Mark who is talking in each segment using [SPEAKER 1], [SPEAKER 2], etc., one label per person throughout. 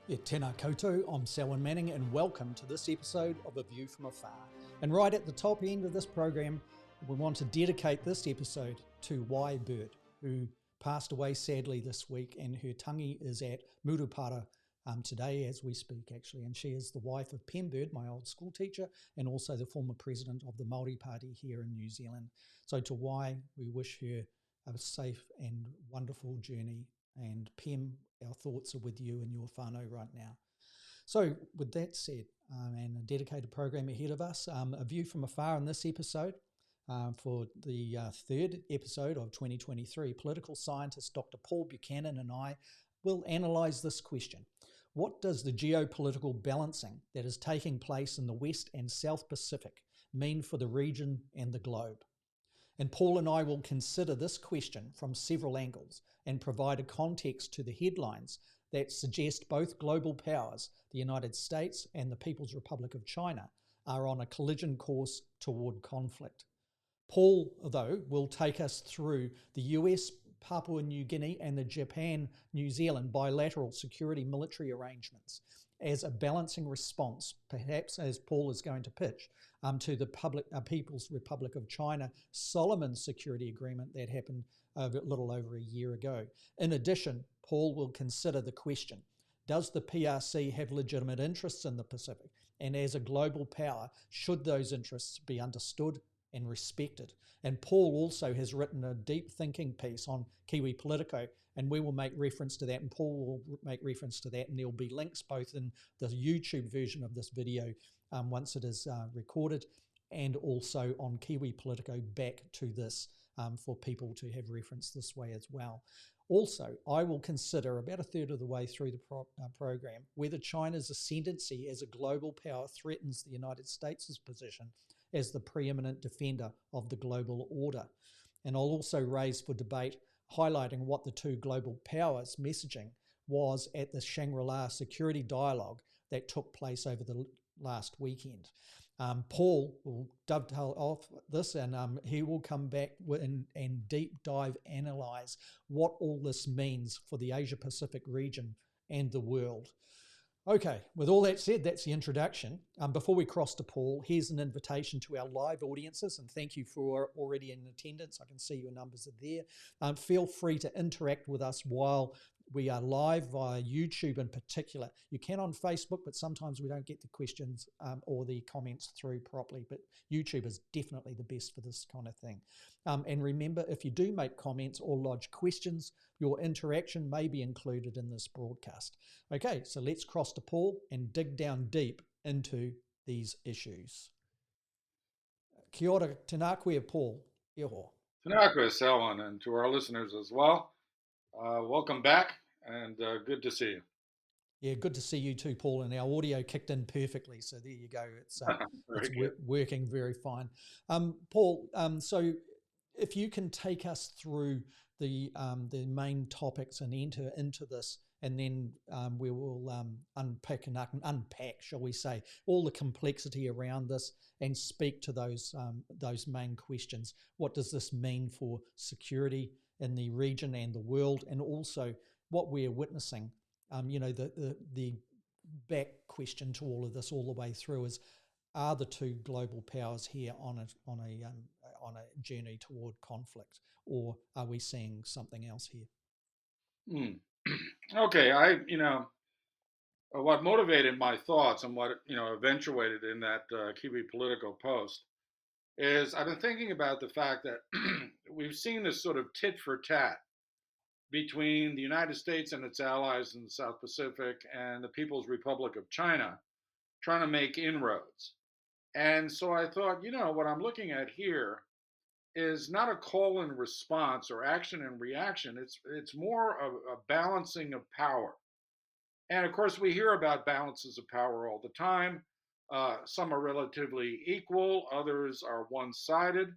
[SPEAKER 1] E tēnā koutou, I'm Selwyn Manning and welcome to this episode of A View from Afar. And right at the top end of this program, we want to dedicate this episode to Y Bird, who passed away sadly this week, and her tangi is at Murupara today as we speak actually, and she is the wife of Pen Bird, my old school teacher, and also the former president of the Māori Party here in New Zealand. So to Y, we wish her a safe and wonderful journey, and Pem, our thoughts are with you and your whānau right now. So with that said, and a dedicated program ahead of us, A View from Afar in this episode, for the third episode of 2023, political scientist Dr. Paul Buchanan and I will analyse this question. What does the geopolitical balancing that is taking place in the West and South Pacific mean for the region and the globe? And Paul and I will consider this question from several angles and provide a context to the headlines that suggest both global powers, the United States and the People's Republic of China, are on a collision course toward conflict. Paul, though, will take us through the US, Papua New Guinea and the Japan-New Zealand bilateral security military arrangements as a balancing response, perhaps as Paul is going to pitch, to the People's Republic of China Solomons security agreement that happened a little over a year ago. In addition, Paul will consider the question, does the PRC have legitimate interests in the Pacific? And as a global power, should those interests be understood and respected? And Paul also has written a deep thinking piece on Geopolitical, and we will make reference to that, and Paul will make reference to that, and there will be links both in the YouTube version of this video once it is recorded, and also on Geopolitical back to this for people to have reference this way as well. Also, I will consider about a third of the way through the program whether China's ascendancy as a global power threatens the United States' position as the preeminent defender of the global order. And I'll also raise for debate highlighting what the two global powers' messaging was at the Shangri-La security dialogue that took place over the last weekend. Paul will dovetail off this, and he will come back and deep dive analyse what all this means for the Asia-Pacific region and the world. Okay, with all that said, that's the introduction. Before we cross to Paul, here's an invitation to our live audiences, and thank you for already in attendance. I can see your numbers are there. Feel free to interact with us while we are live via YouTube in particular. You can on Facebook, but sometimes we don't get the questions or the comments through properly, but YouTube is definitely the best for this kind of thing. And remember, if you do make comments or lodge questions, your interaction may be included in this broadcast. Okay, so let's cross to Paul and dig down deep into these issues. Kia ora, tēnā koe, Paul. Iho.
[SPEAKER 2] Tēnā koe, Selwyn, and to our listeners as well. Welcome back, and good to see you.
[SPEAKER 1] Yeah, good to see you too, Paul. And our audio kicked in perfectly, so there you go. It's working very fine. Paul, so if you can take us through the main topics and enter into this, and then we will unpack, shall we say, all the complexity around this and speak to those main questions. What does this mean for security in the region and the world, and also what we're witnessing? The back question to all of this all the way through is: are the two global powers here on a journey toward conflict, or are we seeing something else here?
[SPEAKER 2] Okay, what motivated my thoughts and what eventuated in that Geopolitical post is I've been thinking about the fact that we've seen this sort of tit for tat between the United States and its allies in the South Pacific and the People's Republic of China trying to make inroads. And so I thought, what I'm looking at here is not a call and response or action and reaction. It's more of a balancing of power. And of course, we hear about balances of power all the time. Some are relatively equal, others are one-sided.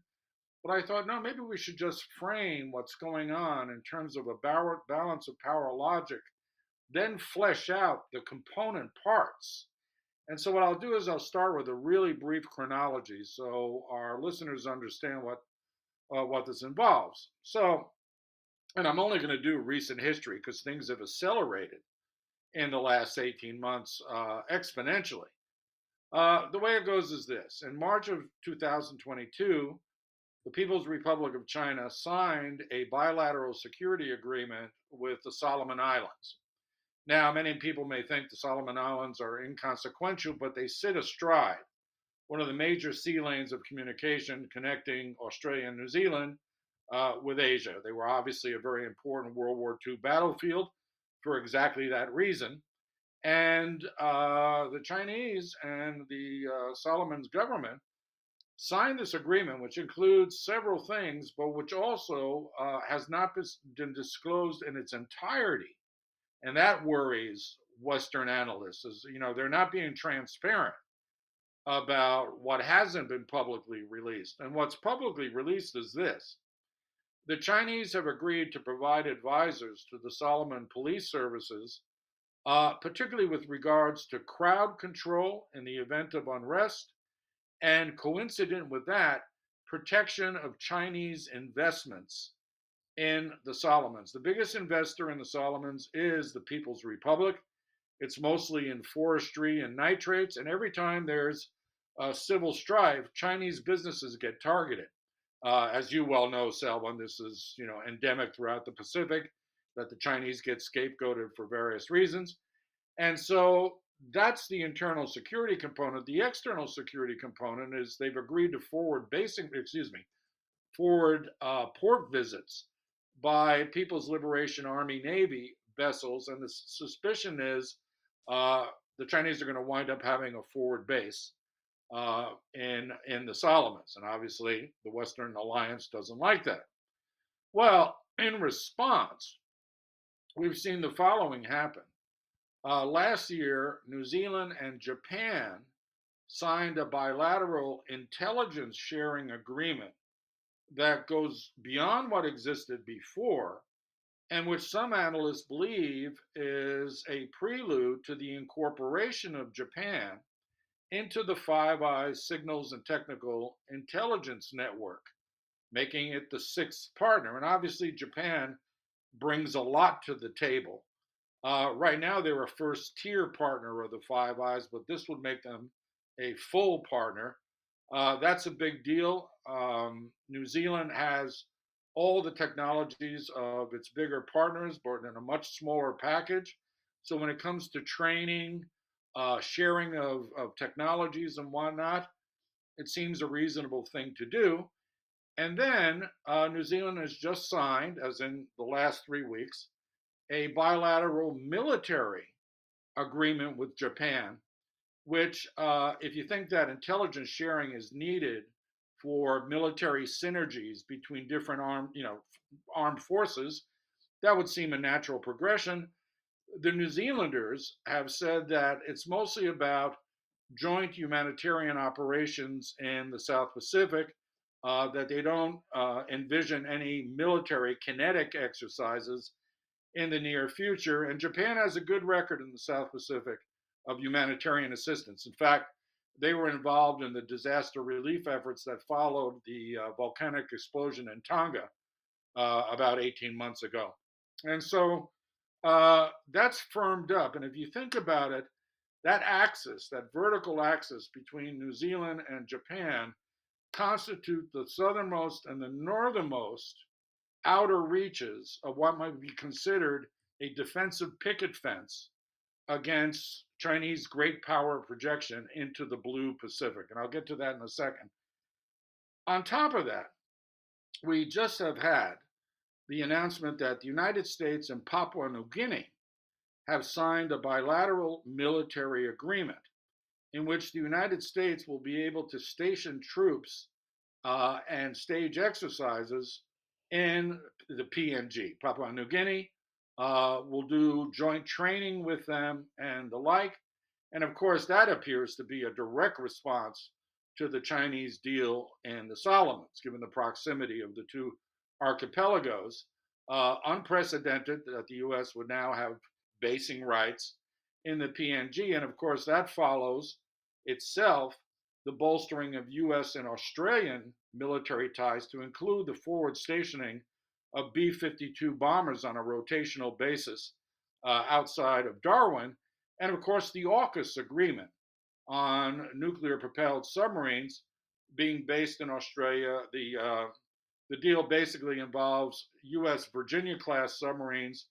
[SPEAKER 2] But I thought, no, maybe we should just frame what's going on in terms of a balance of power logic, then flesh out the component parts. And so what I'll do is I'll start with a really brief chronology so our listeners understand what this involves. So, and I'm only going to do recent history because things have accelerated in the last 18 months exponentially. The way it goes is this. In March of 2022, the People's Republic of China signed a bilateral security agreement with the Solomon Islands. Now, many people may think the Solomon Islands are inconsequential, but they sit astride one of the major sea lanes of communication connecting Australia and New Zealand with Asia. They were obviously a very important World War II battlefield for exactly that reason. And the Chinese and the Solomons government signed this agreement, which includes several things, but which also has not been disclosed in its entirety. And that worries Western analysts. Is, they're not being transparent about what hasn't been publicly released. And what's publicly released is this. The Chinese have agreed to provide advisors to the Solomon police services, particularly with regards to crowd control in the event of unrest, and coincident with that, protection of Chinese investments in the Solomons. The biggest investor in the Solomons is the People's Republic. It's mostly in forestry and nitrates, and every time there's civil strife, Chinese businesses get targeted. As you well know, Selwyn, this is endemic throughout the Pacific, that the Chinese get scapegoated for various reasons. And so that's the internal security component. The external security component is they've agreed to forward port visits by People's Liberation Army Navy vessels, and the suspicion is the Chinese are going to wind up having a forward base in the Solomons, and obviously the Western Alliance doesn't like that. Well, in response, we've seen the following happen. Last year, New Zealand and Japan signed a bilateral intelligence sharing agreement that goes beyond what existed before, and which some analysts believe is a prelude to the incorporation of Japan into the Five Eyes Signals and Technical Intelligence Network, making it the sixth partner. And obviously, Japan brings a lot to the table. Right now, they're a first tier partner of the Five Eyes, but this would make them a full partner. That's a big deal. New Zealand has all the technologies of its bigger partners, but in a much smaller package. So when it comes to training, sharing of technologies and whatnot, it seems a reasonable thing to do. And then New Zealand has just signed, as in the last 3 weeks, a bilateral military agreement with Japan, which, if you think that intelligence sharing is needed for military synergies between different armed forces, that would seem a natural progression. The New Zealanders have said that it's mostly about joint humanitarian operations in the South Pacific, that they don't envision any military kinetic exercises in the near future. And Japan has a good record in the South Pacific of humanitarian assistance. In fact, they were involved in the disaster relief efforts that followed the volcanic explosion in Tonga about 18 months ago. And so that's firmed up. And if you think about it, that axis, that vertical axis between New Zealand and Japan, constitute the southernmost and the northernmost outer reaches of what might be considered a defensive picket fence against Chinese great power projection into the blue Pacific. And I'll get to that in a second. On top of that, we just have had the announcement that the United States and Papua New Guinea have signed a bilateral military agreement in which the United States will be able to station troops and stage exercises in the PNG. Papua New Guinea will do joint training with them and the like. And of course, that appears to be a direct response to the Chinese deal in the Solomons, given the proximity of the two archipelagos. Unprecedented that the US would now have basing rights in the PNG. And of course, that follows itself the bolstering of US and Australian military ties to include the forward stationing of B-52 bombers on a rotational basis outside of Darwin, and of course the AUKUS agreement on nuclear-propelled submarines being based in Australia. The deal basically involves U.S. Virginia-class submarines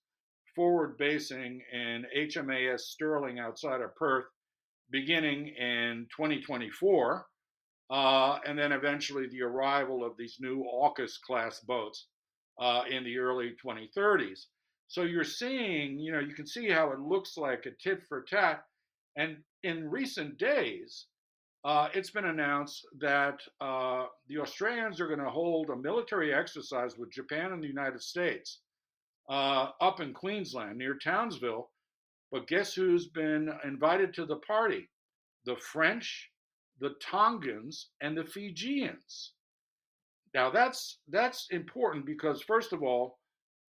[SPEAKER 2] forward basing in HMAS Sterling outside of Perth, beginning in 2024, and then eventually the arrival of these new AUKUS-class boats in the early 2030s. So you're seeing, you can see how it looks like a tit for tat. And in recent days, it's been announced that the Australians are going to hold a military exercise with Japan and the United States up in Queensland near Townsville. But guess who's been invited to the party? The French, the Tongans, and the Fijians. Now that's important because first of all,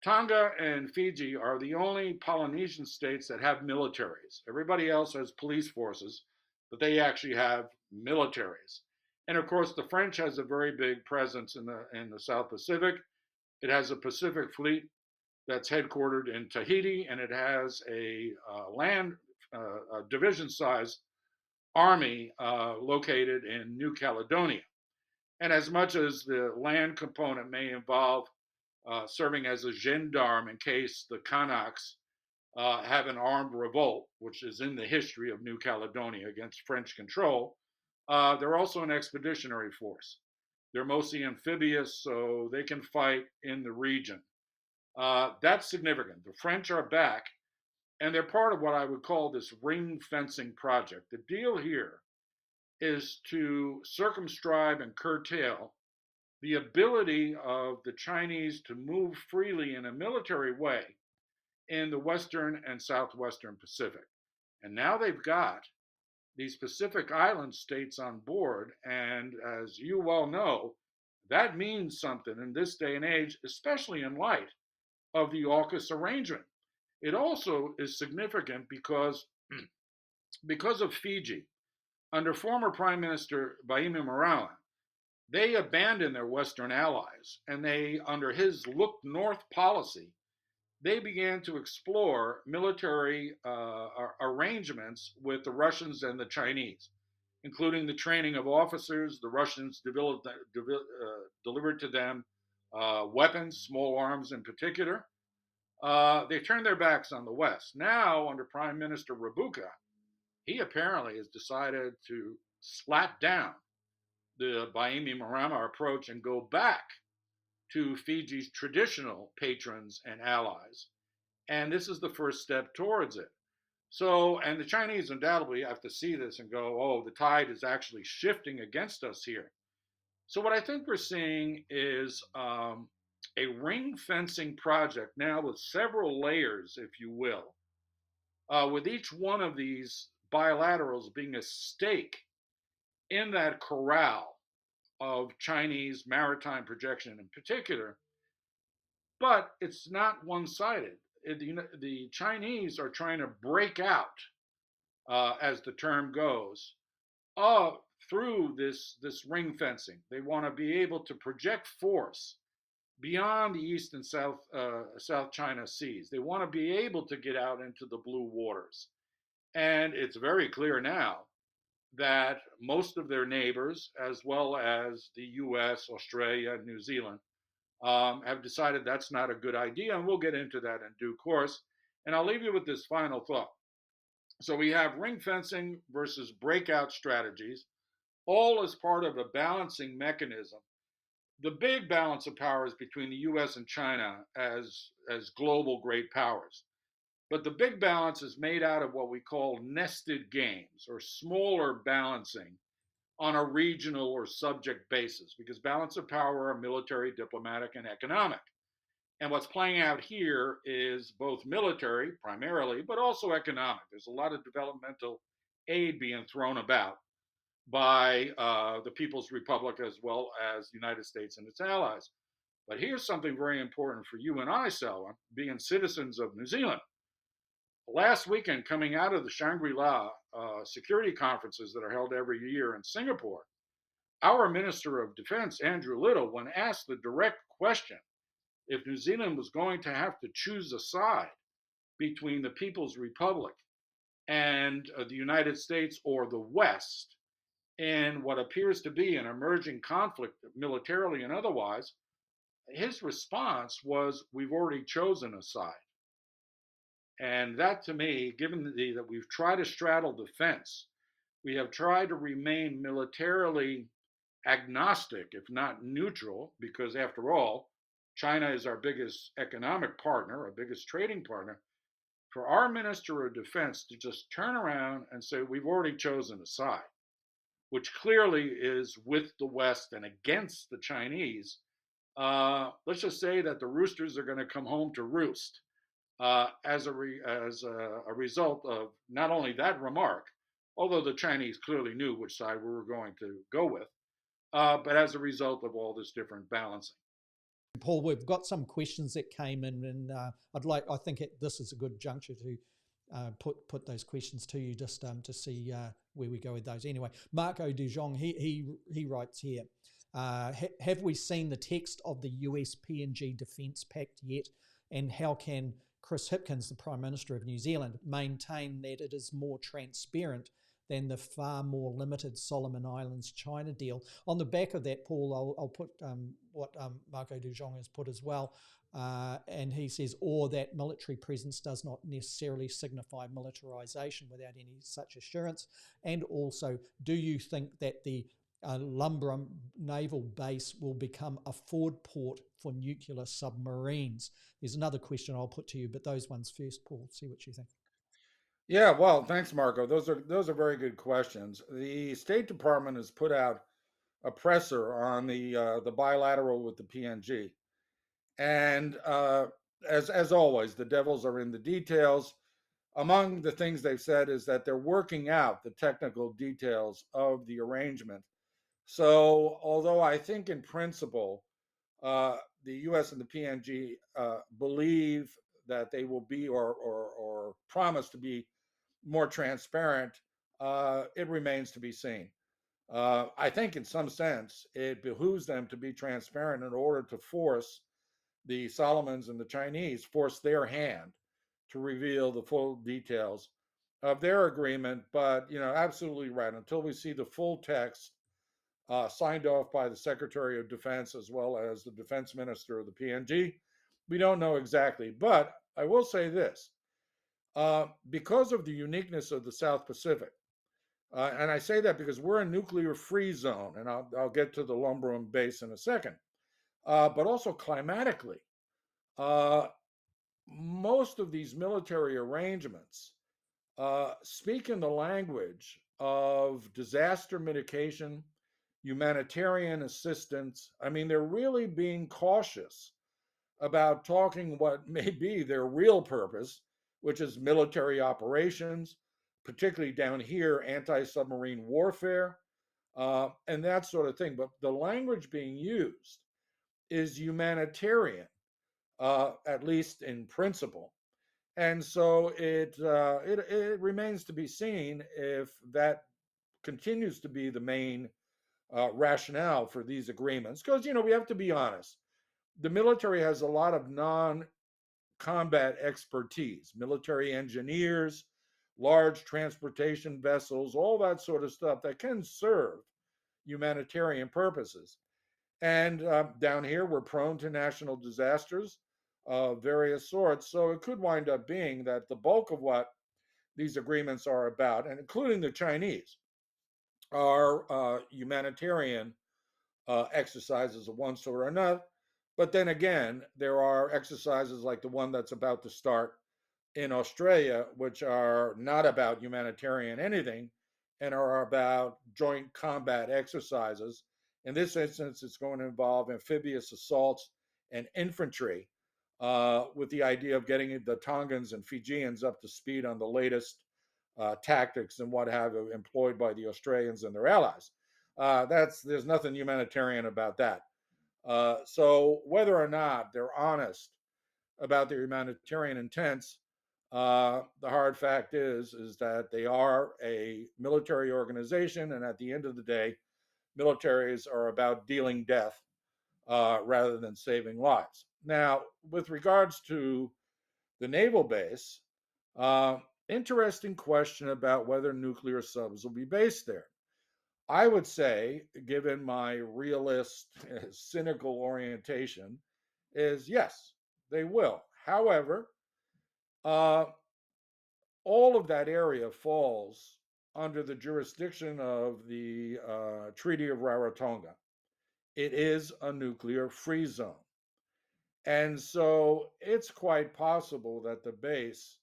[SPEAKER 2] Tonga and Fiji are the only Polynesian states that have militaries. Everybody else has police forces, but they actually have militaries. And of course, the French has a very big presence in the South Pacific. It has a Pacific fleet that's headquartered in Tahiti, and it has a division-sized army located in New Caledonia. And as much as the land component may involve serving as a gendarme in case the Kanaks have an armed revolt, which is in the history of New Caledonia against French control, they're also an expeditionary force. They're mostly amphibious, so they can fight in the region. That's significant. The French are back, and they're part of what I would call this ring fencing project. The deal here is to circumscribe and curtail the ability of the Chinese to move freely in a military way in the Western and Southwestern Pacific. And now they've got these Pacific Island states on board. And as you well know, that means something in this day and age, especially in light of the AUKUS arrangement. It also is significant because of Fiji. Under former Prime Minister Bainimarama, they abandoned their Western allies, and they, under his look north policy, they began to explore military arrangements with the Russians and the Chinese, including the training of officers. The Russians delivered to them weapons, small arms in particular. They turned their backs on the West. Now, under Prime Minister Rabuka, he apparently has decided to slap down the Bainimarama approach and go back to Fiji's traditional patrons and allies. And this is the first step towards it. So, and the Chinese undoubtedly have to see this and go, oh, the tide is actually shifting against us here. So, what I think we're seeing is a ring fencing project now with several layers, if you will, with each one of these bilaterals being a stake in that corral of Chinese maritime projection in particular. But it's not one-sided. The Chinese are trying to break out, as the term goes, through this ring fencing. They want to be able to project force beyond the East and South China Seas. They want to be able to get out into the blue waters. And it's very clear now that most of their neighbors, as well as the US, Australia, and New Zealand, have decided that's not a good idea. And we'll get into that in due course. And I'll leave you with this final thought. So we have ring fencing versus breakout strategies, all as part of a balancing mechanism. The big balance of power is between the US and China as global great powers. But the big balance is made out of what we call nested games, or smaller balancing on a regional or subject basis, because balance of power are military, diplomatic, and economic. And what's playing out here is both military, primarily, but also economic. There's a lot of developmental aid being thrown about by the People's Republic as well as the United States and its allies. But here's something very important for you and I, Selwyn, being citizens of New Zealand. Last weekend, coming out of the Shangri-La security conferences that are held every year in Singapore, our Minister of Defense, Andrew Little, when asked the direct question if New Zealand was going to have to choose a side, between the People's Republic and the United States or the West in what appears to be an emerging conflict, militarily and otherwise, his response was, "We've already chosen a side." And that, to me, given that we've tried to straddle the fence, we have tried to remain militarily agnostic, if not neutral, because after all, China is our biggest economic partner, our biggest trading partner. For our Minister of Defense to just turn around and say, "We've already chosen a side," which clearly is with the West and against the Chinese, let's just say that the roosters are going to come home to roost as a result of not only that remark, although the Chinese clearly knew which side we were going to go with, but as a result of all this different balancing.
[SPEAKER 1] Paul, we've got some questions that came in, and I think this is a good juncture to put those questions to you, just to see where we go with those. Anyway, Marco De Jong, he writes here, have we seen the text of the US-PNG Defence Pact yet, and how can Chris Hipkins, the Prime Minister of New Zealand, maintain that it is more transparent than the far more limited Solomon Islands China deal? On the back of that, Paul, I'll put what Marco De Jong has put as well. And he says, or that military presence does not necessarily signify militarization without any such assurance. And also, do you think that the Lumbrum naval base will become a forward port for nuclear submarines? There's another question I'll put to you, but those ones first, Paul. See what you think.
[SPEAKER 2] Yeah, well, thanks, Marco. Those are very good questions. The State Department has put out a presser on the bilateral with the PNG, and as always, the devils are in the details. Among the things they've said is that they're working out the technical details of the arrangement. So, although I think in principle, the U.S. and the PNG believe that they will be or promise to be more transparent, it remains to be seen. I think in some sense, it behooves them to be transparent in order to force the Solomons and the Chinese, force their hand to reveal the full details of their agreement. But, absolutely right. Until we see the full text signed off by the Secretary of Defense as well as the Defense Minister of the PNG, we don't know exactly. But I will say this, because of the uniqueness of the South Pacific, and I say that because we're a nuclear-free zone, and I'll get to the Lumbrum base in a second, but also climatically, most of these military arrangements speak in the language of disaster mitigation, humanitarian assistance. I mean, they're really being cautious about talking what may be their real purpose, which is military operations, particularly down here, anti-submarine warfare, and that sort of thing. But the language being used is humanitarian, at least in principle. And so it remains to be seen if that continues to be the main rationale for these agreements. Because, we have to be honest, the military has a lot of non-combat expertise, military engineers, large transportation vessels, all that sort of stuff that can serve humanitarian purposes. And down here, we're prone to national disasters of various sorts. So it could wind up being that the bulk of what these agreements are about, and including the Chinese, are humanitarian exercises of one sort or another. But then again, there are exercises like the one that's about to start in Australia, which are not about humanitarian anything and are about joint combat exercises. In this instance, it's going to involve amphibious assaults and infantry, with the idea of getting the Tongans and Fijians up to speed on the latest tactics and what have you employed by the Australians and their allies. There's nothing humanitarian about that. So whether or not they're honest about their humanitarian intents, the hard fact is that they are a military organization, and at the end of the day, militaries are about dealing death rather than saving lives. Now, with regards to the naval base,
[SPEAKER 3] Uh, Interesting question about whether nuclear subs will be based there. I would say, given my realist, cynical orientation, is yes, they will. However, uh, all of that area falls under the jurisdiction of the Treaty of Rarotonga. It is a nuclear free zone. And so it's quite possible that the base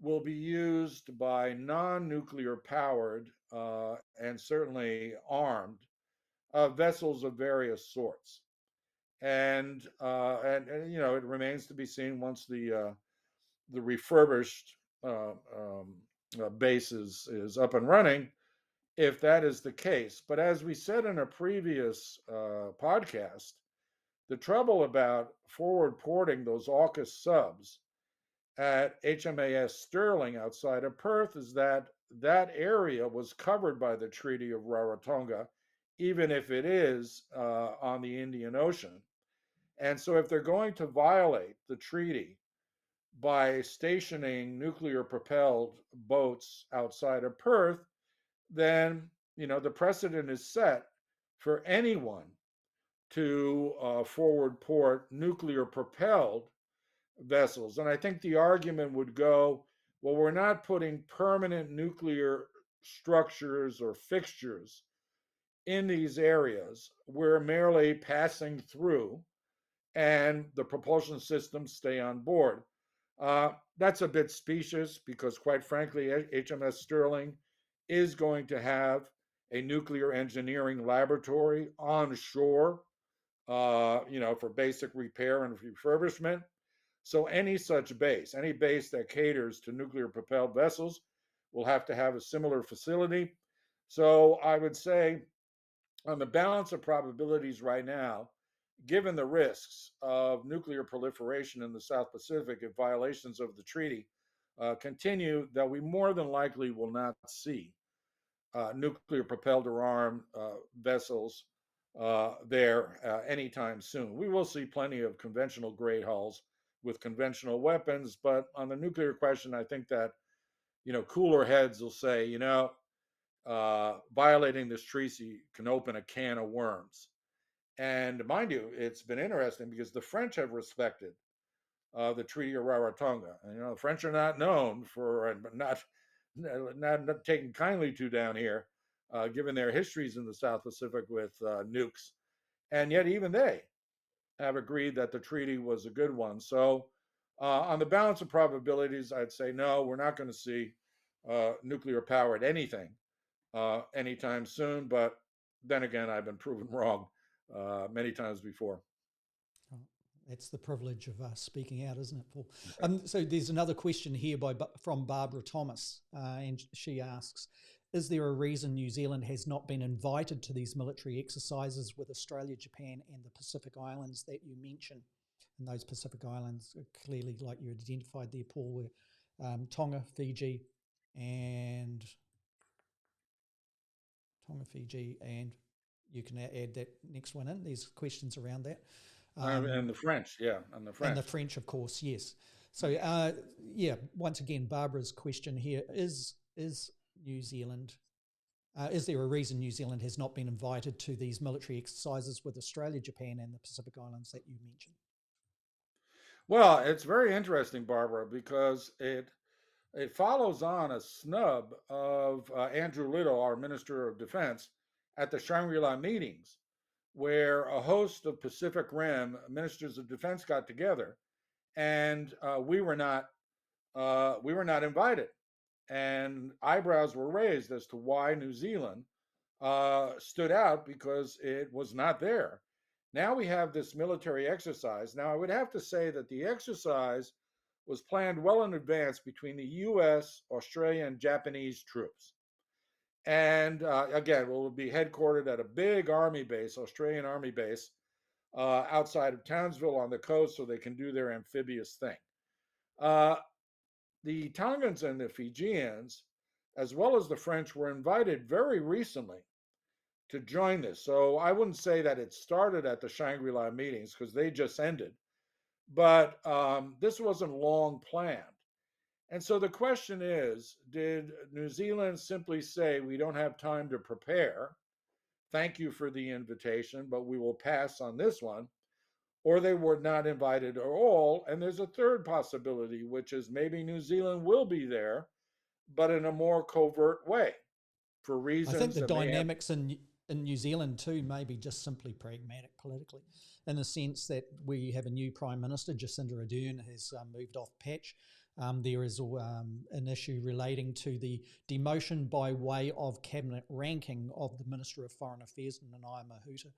[SPEAKER 3] will be used by non nuclear powered and certainly armed vessels of various sorts. And it remains to be seen once the refurbished base is up and running, if that is the case. But as we said in a previous podcast, the trouble about forward porting those AUKUS subs at HMAS Sterling outside of Perth is that that area was covered by the Treaty of Rarotonga, even if it is on the Indian Ocean. And so, if they're going to violate the treaty by stationing nuclear propelled boats outside of Perth, then the precedent is set for anyone to forward port nuclear propelled vessels. And I think the argument would go, well, we're not putting permanent nuclear structures or fixtures in these areas. We're merely passing through, and the propulsion systems stay on board. That's a bit specious because, quite frankly, HMS Sterling is going to have a nuclear engineering laboratory on shore, for basic repair and refurbishment. So any such base, any base that caters to nuclear propelled vessels, will have to have a similar facility. So I would say, on the balance of probabilities right now, given the risks of nuclear proliferation in the South Pacific if violations of the treaty continue, that we more than likely will not see nuclear propelled or armed vessels there anytime soon. We will see plenty of conventional gray hulls with conventional weapons, but on the nuclear question, I think that cooler heads will say, violating this treaty can open a can of worms. And mind you, it's been interesting because the French have respected the Treaty of Rarotonga. And, the French are not known for not taken kindly to down here, given their histories in the South Pacific with nukes. And yet, even they have agreed that the treaty was a good one. So, on the balance of probabilities, I'd say no, we're not going to see nuclear powered anything anytime soon. But then again, I've been proven wrong many times before.
[SPEAKER 1] Oh, that's the privilege of speaking out, isn't it, Paul? So there's another question here from Barbara Thomas, and she asks, is there a reason New Zealand has not been invited to these military exercises with Australia, Japan, and the Pacific Islands that you mentioned? And those Pacific Islands are clearly, like you identified there, Paul, were Tonga, Fiji, and you can add that next one in. There's questions around that.
[SPEAKER 3] And the French, yeah, and the French.
[SPEAKER 1] And the French, of course, yes. So, once again, Barbara's question here is New Zealand, is there a reason New Zealand has not been invited to these military exercises with Australia, Japan, and the Pacific Islands that you mentioned?
[SPEAKER 3] Well, it's very interesting, Barbara, because it follows on a snub of Andrew Little, our Minister of Defense, at the Shangri-La meetings, where a host of Pacific Rim ministers of defense got together, and we were not invited, and eyebrows were raised as to why New Zealand stood out because it was not there. Now we have this military exercise. Now I would have to say that the exercise was planned well in advance between the US, Australia, and Japanese troops. And again, we'll be headquartered at a big army base, Australian army base, outside of Townsville on the coast so they can do their amphibious thing. The Tongans and the Fijians, as well as the French, were invited very recently to join this. So I wouldn't say that it started at the Shangri-La meetings because they just ended, but this wasn't long planned. And so the question is, did New Zealand simply say, we don't have time to prepare? Thank you for the invitation, but we will pass on this one. Or they were not invited at all. And there's a third possibility, which is maybe New Zealand will be there, but in a more covert way for
[SPEAKER 1] I think
[SPEAKER 3] reasons
[SPEAKER 1] the
[SPEAKER 3] that may have.
[SPEAKER 1] dynamics in New Zealand too may be just simply pragmatic politically, in the sense that we have a new Prime Minister. Jacinda Ardern has moved off patch. There is an issue relating to the demotion by way of cabinet ranking of the Minister of Foreign Affairs, Nanaia Mahuta.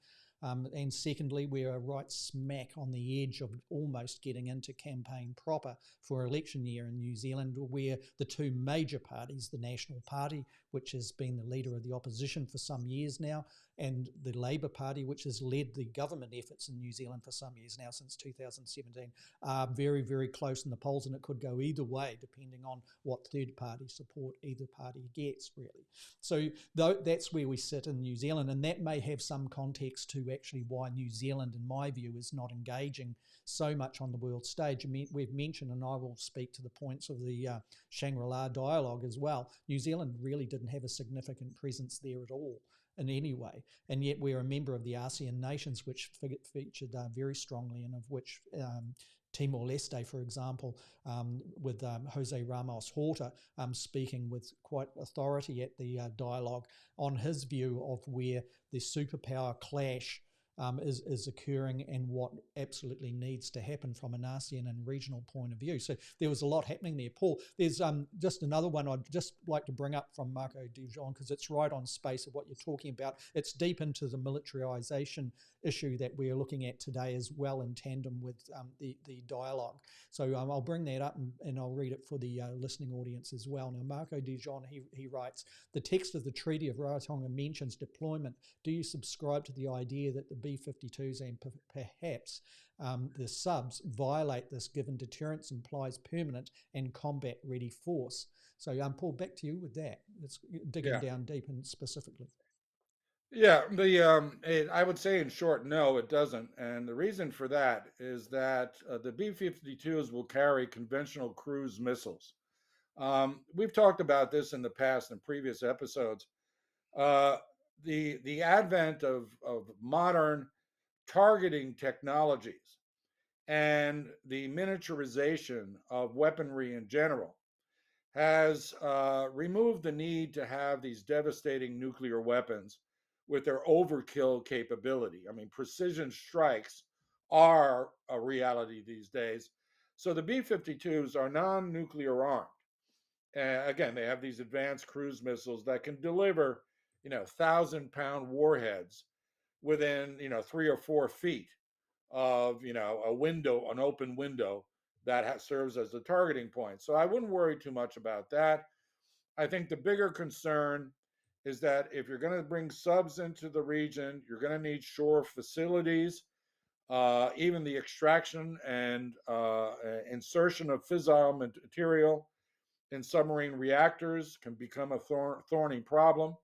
[SPEAKER 1] And secondly, we are right smack on the edge of almost getting into campaign proper for election year in New Zealand, where the two major parties, the National Party, which has been the leader of the opposition for some years now, and the Labour Party, which has led the government efforts in New Zealand for some years now, since 2017, are very, very close in the polls, and it could go either way depending on what third-party support either party gets, really. So that's where we sit in New Zealand, and that may have some context to actually why New Zealand, in my view, is not engaging so much on the world stage. I mean, we've mentioned, and I will speak to the points of the Shangri-La dialogue as well, New Zealand really didn't have a significant presence there at all in any way. And yet we're a member of the ASEAN nations, which featured very strongly, and of which Timor-Leste, for example, with Jose Ramos Horta speaking with quite authority at the dialogue on his view of where the superpower clash is occurring and what absolutely needs to happen from an ASEAN and regional point of view. So there was a lot happening there. Paul, there's just another one I'd just like to bring up from Marco De Jong, because it's right on space of what you're talking about. It's deep into the militarization issue that we're looking at today as well, in tandem with the dialogue. So I'll bring that up and I'll read it for the listening audience as well. Now, Marco De Jong, he writes, the text of the Treaty of Rarotonga mentions deployment. Do you subscribe to the idea that the B-52s and perhaps the subs violate this, given deterrence implies permanent and combat-ready force? So, Paul, back to you with that. It's digging down deep and specifically.
[SPEAKER 3] Yeah, I would say in short, no, it doesn't. And the reason for that is that the B-52s will carry conventional cruise missiles. We've talked about this in the past in previous episodes. The advent of modern targeting technologies and the miniaturization of weaponry in general has removed the need to have these devastating nuclear weapons with their overkill capability. I mean, precision strikes are a reality these days. So the B-52s are non-nuclear armed. Again, they have these advanced cruise missiles that can deliver, 1,000-pound warheads within, 3 or 4 feet of, a window, an open window that serves as the targeting point. So I wouldn't worry too much about that. I think the bigger concern is that if you're going to bring subs into the region, you're going to need shore facilities. Even the extraction and insertion of fissile material in submarine reactors can become a thorny problem.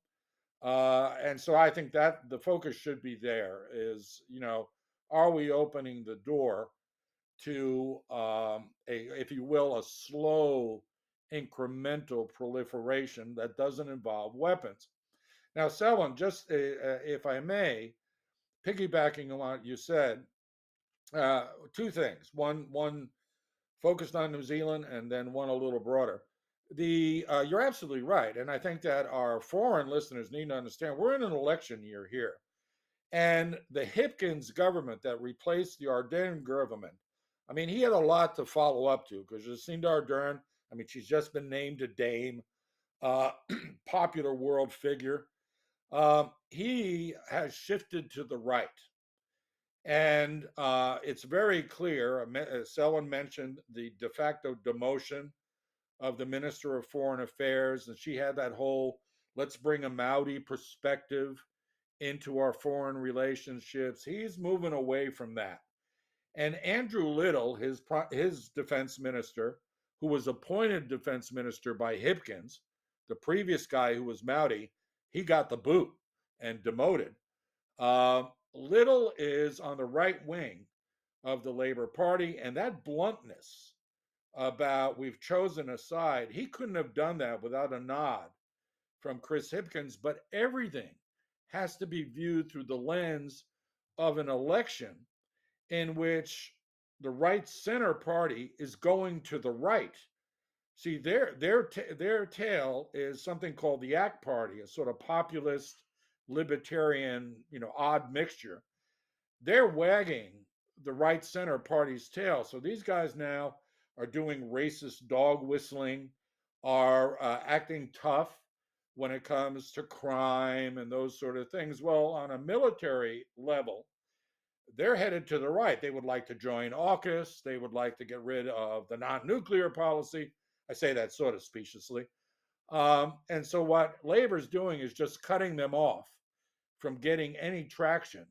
[SPEAKER 3] And so I think that the focus should be there is, are we opening the door to if you will, a slow incremental proliferation that doesn't involve weapons? Now, Selwyn, just if I may, piggybacking on what you said, two things. One focused on New Zealand, and then one a little broader. You're absolutely right, and I think that our foreign listeners need to understand we're in an election year here, and the Hipkins government that replaced the Ardern government. I mean, he had a lot to follow up to, because Jacinda Ardern, I mean, she's just been named a dame, popular world figure. He has shifted to the right. And it's very clear. Selwyn mentioned the de facto demotion of the Minister of Foreign Affairs, and she had that whole let's bring a Maori perspective into our foreign relationships. He's moving away from that. And Andrew Little, his defense minister, who was appointed defense minister by Hipkins, the previous guy who was Maori, he got the boot and demoted. Little is on the right wing of the Labour Party, and that bluntness about we've chosen a side, he couldn't have done that without a nod from Chris Hipkins, but everything has to be viewed through the lens of an election in which the right center party is going to the right. See, their tail is something called the ACT Party, a sort of populist, libertarian, odd mixture. They're wagging the right center party's tail. So these guys now are doing racist dog whistling, are acting tough when it comes to crime and those sort of things. Well, on a military level, they're headed to the right. They would like to join AUKUS. They would like to get rid of the non-nuclear policy. I say that sort of speciously. And so what Labor's doing is just cutting them off from getting any traction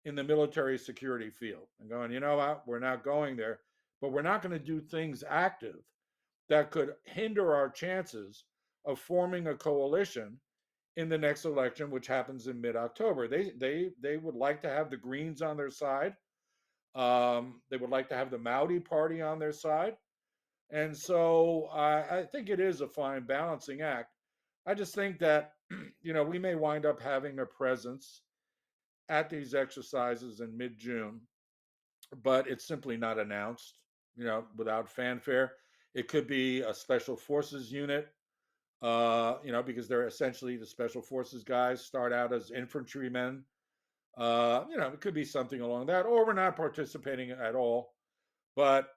[SPEAKER 3] in the military security field and going, you know what, we're not going there, but we're not going to do things active that could hinder our chances of forming a coalition in the next election, which happens in mid-October. They would like to have the Greens on their side. They would like to have the Maori Party on their side. And so I think it is a fine balancing act. I just think that, we may wind up having a presence at these exercises in mid-June, but it's simply not announced, without fanfare. It could be a special forces unit, because they're essentially the special forces guys start out as infantrymen. It could be something along that, or we're not participating at all. But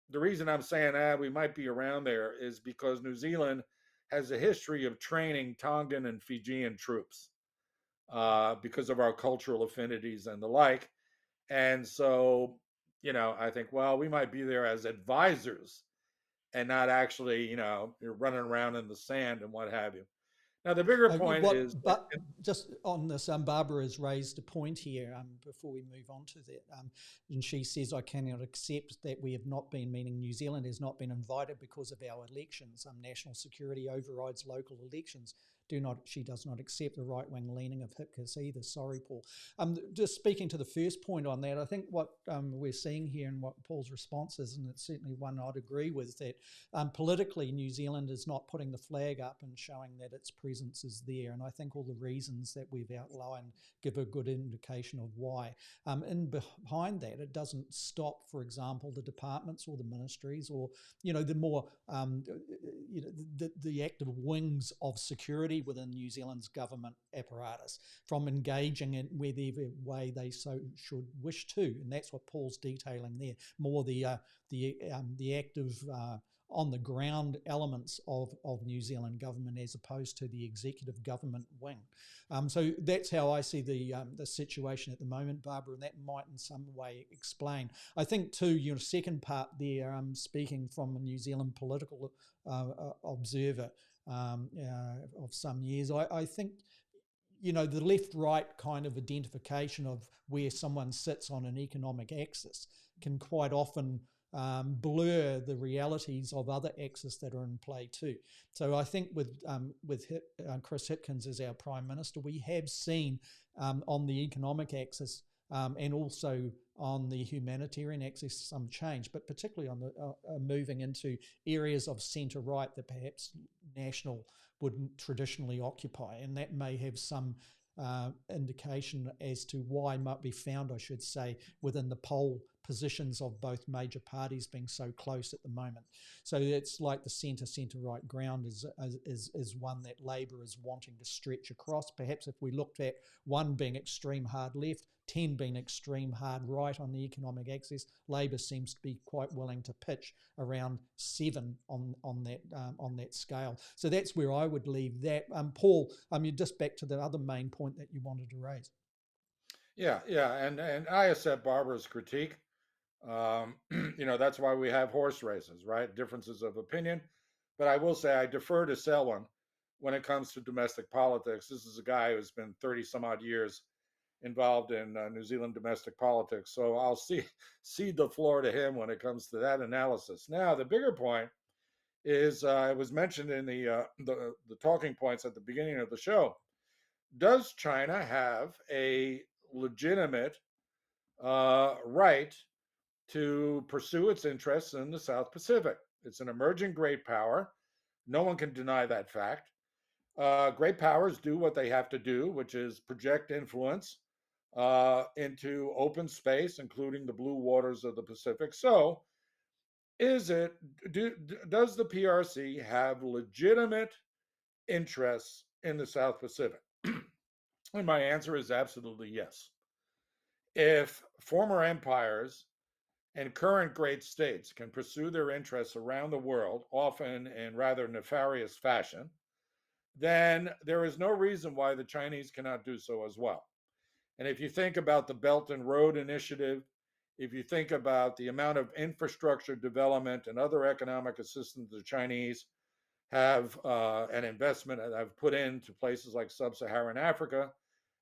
[SPEAKER 3] the reason I'm saying we might be around there is because New Zealand has a history of training Tongan and Fijian troops because of our cultural affinities and the like. And so, I think, well, we might be there as advisors and not actually, you're running around in the sand and what have you. Now, the bigger point is...
[SPEAKER 1] But just on this, Barbara has raised a point here before we move on to that. And she says, I cannot accept that we have not been, meaning New Zealand has not been invited because of our elections. National security overrides local elections. She does not accept the right-wing leaning of Hipkiss either. Sorry, Paul. Just speaking to the first point on that, I think what we're seeing here and what Paul's response is, and it's certainly one I'd agree with, that politically New Zealand is not putting the flag up and showing that its presence is there. And I think all the reasons that we've outlined give a good indication of why. And behind that, it doesn't stop, for example, the departments or the ministries or, the more, the active wings of security within New Zealand's government apparatus from engaging in whatever way they so should wish to, and that's what Paul's detailing there. More the active on the ground elements of New Zealand government as opposed to the executive government wing. So that's how I see the situation at the moment, Barbara, and that might in some way explain. I think too, your second part there, speaking from a New Zealand political observer of some years, I think, the left-right kind of identification of where someone sits on an economic axis can quite often blur the realities of other axes that are in play too. So I think with Chris Hipkins as our Prime Minister, we have seen on the economic axis and also on the humanitarian axis some change, but particularly on the moving into areas of centre-right that perhaps National wouldn't traditionally occupy, and that may have some indication as to why might be found, I should say, within the poll positions of both major parties being so close at the moment. So it's like the centre-right ground is one that Labor is wanting to stretch across. Perhaps if we looked at one being extreme hard left, 10 being extreme hard right on the economic axis, Labor seems to be quite willing to pitch around 7 on that scale. So that's where I would leave that. Paul, just back to the other main point that you wanted to raise.
[SPEAKER 3] Yeah, and I accept Barbara's critique. That's why we have horse races, right? Differences of opinion. But I will say I defer to Selwyn when it comes to domestic politics. This is a guy who's been 30 some odd years involved in New Zealand domestic politics. So I'll cede the floor to him when it comes to that analysis. Now, the bigger point is it was mentioned in the talking points at the beginning of the show. Does China have a legitimate right to pursue its interests in the South Pacific? It's an emerging great power. No one can deny that fact. Great powers do what they have to do, which is project influence into open space, including the blue waters of the Pacific. So, does the PRC have legitimate interests in the South Pacific? And my answer is absolutely yes. If former empires and current great states can pursue their interests around the world, often in rather nefarious fashion, then there is no reason why the Chinese cannot do so as well. And if you think about the Belt and Road Initiative, if you think about the amount of infrastructure development and other economic assistance the Chinese have an investment that have put into places like sub-Saharan Africa,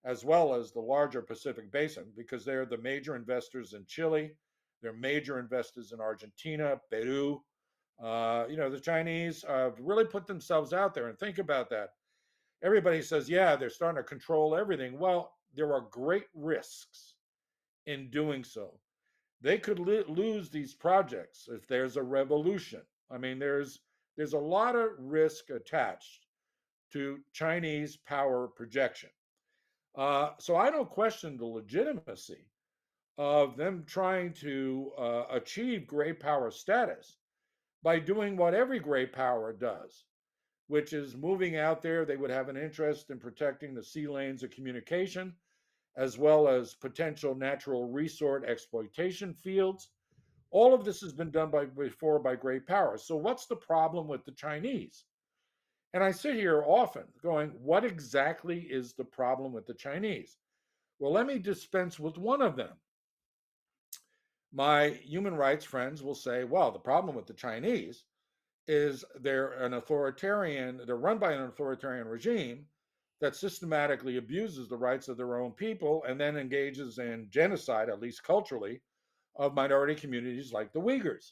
[SPEAKER 3] as well as the larger Pacific Basin, because they're the major investors in Chile, they're major investors in Argentina, Peru. The Chinese really put themselves out there, and think about that. Everybody says, yeah, they're starting to control everything. Well, there are great risks in doing so. They could lose these projects if there's a revolution. I mean, there's a lot of risk attached to Chinese power projection. So I don't question the legitimacy of them trying to achieve great power status by doing what every great power does, which is moving out there. They would have an interest in protecting the sea lanes of communication, as well as potential natural resource exploitation fields. All of this has been done before by great powers. So what's the problem with the Chinese? And I sit here often going, what exactly is the problem with the Chinese? Well, let me dispense with one of them. My human rights friends will say, well, the problem with the Chinese is they're run by an authoritarian regime that systematically abuses the rights of their own people and then engages in genocide, at least culturally, of minority communities like the Uyghurs.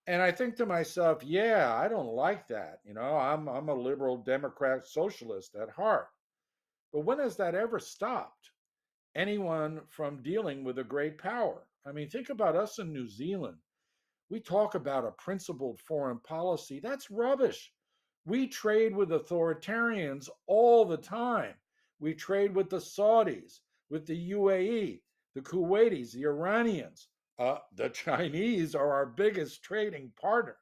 [SPEAKER 3] And I think to myself, yeah, I don't like that. I'm a liberal Democrat socialist at heart. But when has that ever stopped anyone from dealing with a great power? I mean, think about us in New Zealand. We talk about a principled foreign policy. That's rubbish. We trade with authoritarians all the time. We trade with the Saudis, with the UAE, the Kuwaitis, the Iranians. The Chinese are our biggest trading partner.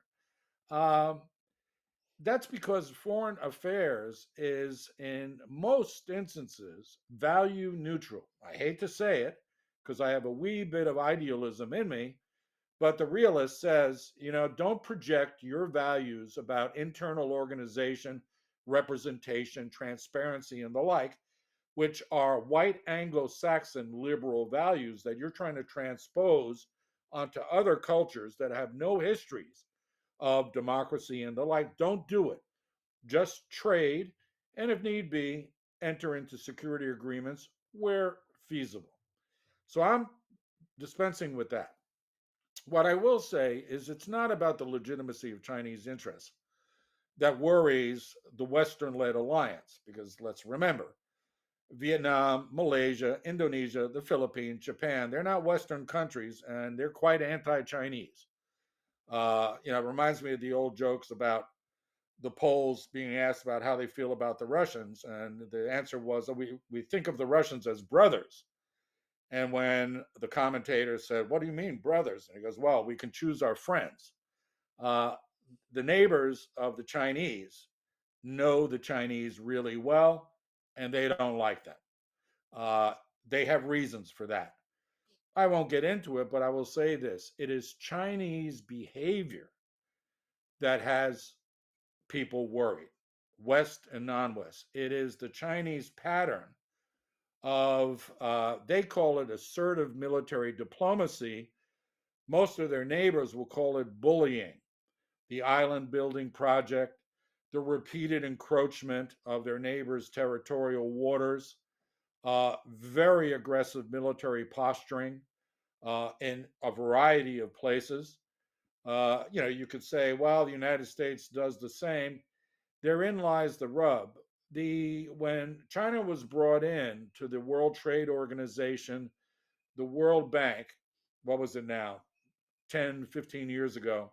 [SPEAKER 3] That's because foreign affairs is, in most instances, value neutral. I hate to say it because I have a wee bit of idealism in me, but the realist says, don't project your values about internal organization, representation, transparency, and the like, which are white Anglo-Saxon liberal values that you're trying to transpose onto other cultures that have no histories of democracy and the like. Don't do it. Just trade, and if need be, enter into security agreements where feasible. So I'm dispensing with that. What I will say is it's not about the legitimacy of Chinese interests that worries the Western-led alliance, because let's remember, Vietnam, Malaysia, Indonesia, the Philippines, Japan, they're not Western countries, and they're quite anti-Chinese. It reminds me of the old jokes about the Poles being asked about how they feel about the Russians, and the answer was that we think of the Russians as brothers. And when the commentator said, what do you mean, brothers? And he goes, well, we can choose our friends. The neighbors of the Chinese know the Chinese really well, and they don't like them. They have reasons for that. I won't get into it, but I will say this. It is Chinese behavior that has people worried, West and non-West. It is the Chinese pattern of, they call it assertive military diplomacy. Most of their neighbors will call it bullying. The island building project, the repeated encroachment of their neighbors' territorial waters, very aggressive military posturing in a variety of places. You could say, well, the United States does the same. Therein lies the rub. When China was brought in to the World Trade Organization, the World Bank, what was it now, 10, 15 years ago,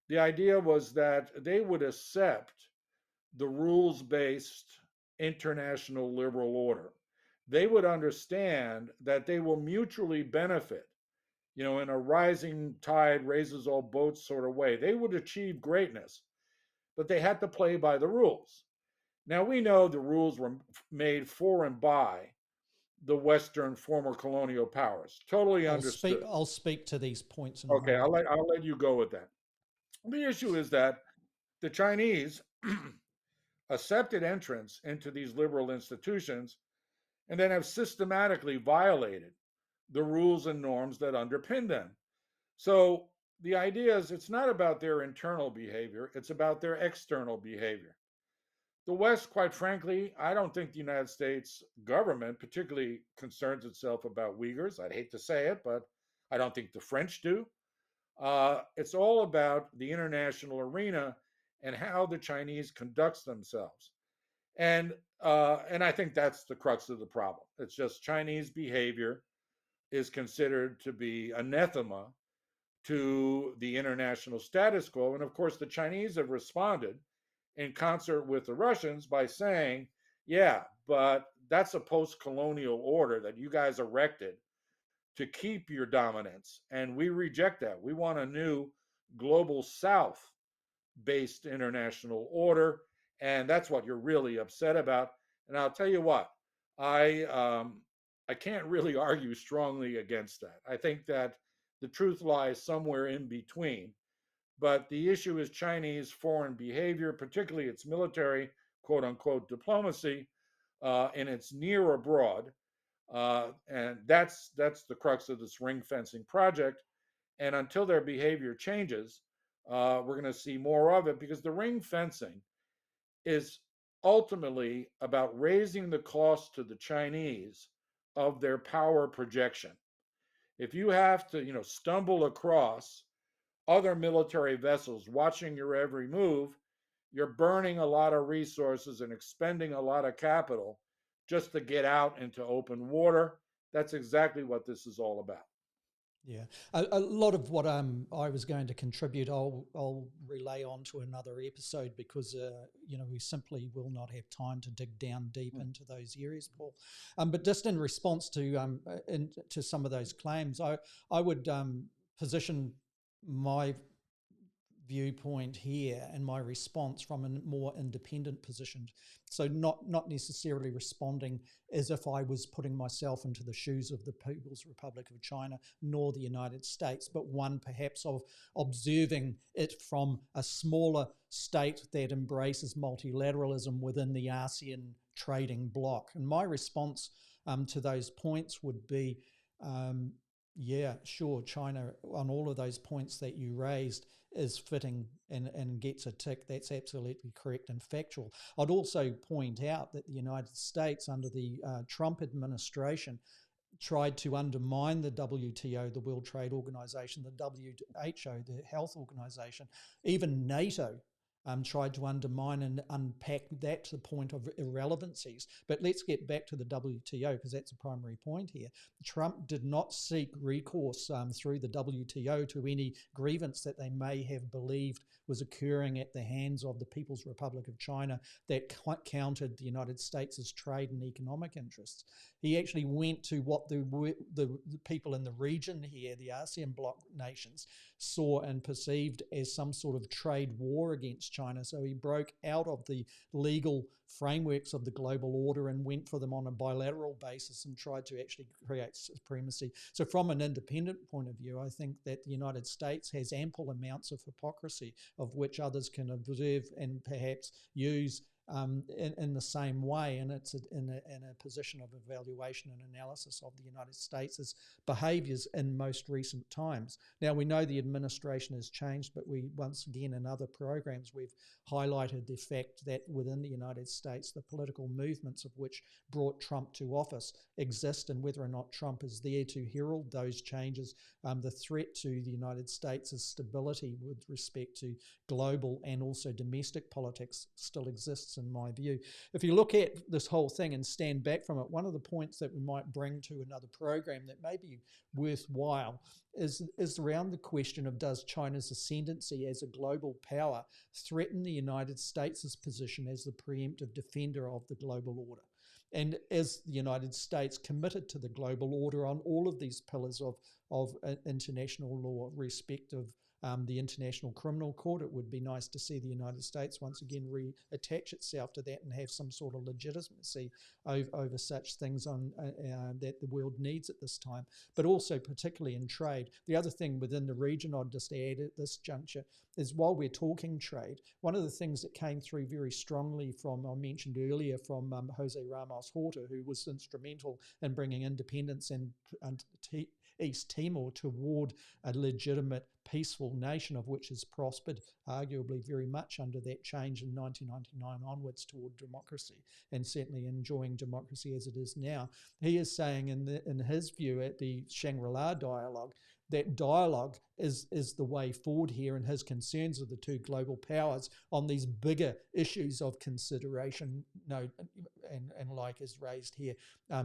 [SPEAKER 3] The idea was that they would accept the rules-based international liberal order. They would understand that they will mutually benefit, in a rising tide raises all boats sort of way. They would achieve greatness, but they had to play by the rules. Now we know the rules were made for and by the Western former colonial powers. Totally understood.
[SPEAKER 1] I'll speak to these points in a
[SPEAKER 3] Okay,
[SPEAKER 1] moment.
[SPEAKER 3] I'll let you go with that. The issue is that the Chinese accepted entrance into these liberal institutions and then have systematically violated the rules and norms that underpin them. So the idea is it's not about their internal behavior, it's about their external behavior. The West, quite frankly, I don't think the United States government particularly concerns itself about Uyghurs. I'd hate to say it, but I don't think the French do. It's all about the international arena and how the Chinese conducts themselves. And I think that's the crux of the problem. It's just Chinese behavior is considered to be anathema to the international status quo. And of course, the Chinese have responded in concert with the Russians by saying, yeah, but that's a post-colonial order that you guys erected to keep your dominance. And we reject that. We want a new global South based international order. And that's what you're really upset about. And I'll tell you what, I can't really argue strongly against that. I think that the truth lies somewhere in between. But the issue is Chinese foreign behavior, particularly its military, quote unquote, diplomacy, in its near abroad. And that's the crux of this ring fencing project. And until their behavior changes, we're going to see more of it, because the ring fencing is ultimately about raising the cost to the Chinese of their power projection. If you have to, stumble across other military vessels watching your every move, you're burning a lot of resources and expending a lot of capital just to get out into open water. That's exactly what this is all about.
[SPEAKER 1] Yeah, a lot of what I was going to contribute, I'll relay on to another episode, because we simply will not have time to dig down deep into those areas, Paul. But just in response to to some of those claims, I would position my viewpoint here and my response from a more independent position. So not necessarily responding as if I was putting myself into the shoes of the People's Republic of China nor the United States, but one perhaps of observing it from a smaller state that embraces multilateralism within the ASEAN trading bloc. And my response to those points would be, yeah, sure, China on all of those points that you raised is fitting and gets a tick. That's absolutely correct and factual. I'd also point out that the United States under the Trump administration tried to undermine the WTO, the World Trade Organization, the WHO, the Health Organization, even NATO. Tried to undermine and unpack that to the point of irrelevancies. But let's get back to the WTO, because that's a primary point here. Trump did not seek recourse through the WTO to any grievance that they may have believed was occurring at the hands of the People's Republic of China that countered the United States' trade and economic interests. He actually went to what the people in the region here, the ASEAN bloc nations, saw and perceived as some sort of trade war against China. So he broke out of the legal frameworks of the global order and went for them on a bilateral basis and tried to actually create supremacy. So from an independent point of view, I think that the United States has ample amounts of hypocrisy of which others can observe and perhaps use in the same way, and it's in a position of evaluation and analysis of the United States' behaviours in most recent times. Now, we know the administration has changed, but we once again in other programs we've highlighted the fact that within the United States the political movements of which brought Trump to office exist, and whether or not Trump is there to herald those changes, the threat to the United States' stability with respect to global and also domestic politics still exists this, in my view. If you look at this whole thing and stand back from it, one of the points that we might bring to another program that may be worthwhile is around the question of, does China's ascendancy as a global power threaten the United States' position as the preemptive defender of the global order? And as the United States committed to the global order on all of these pillars of international law, respect of the International Criminal Court, it would be nice to see the United States once again reattach itself to that and have some sort of legitimacy over such things that the world needs at this time, but also particularly in trade. The other thing within the region I'd just add at this juncture is, while we're talking trade, one of the things that came through very strongly from, I mentioned earlier, from Jose Ramos Horta, who was instrumental in bringing independence and East Timor toward a legitimate, peaceful nation, of which has prospered arguably very much under that change in 1999 onwards toward democracy, and certainly enjoying democracy as it is now. He is saying in his view at the Shangri-La dialogue, that dialogue is the way forward here, and his concerns of the two global powers on these bigger issues of consideration, and like is raised here,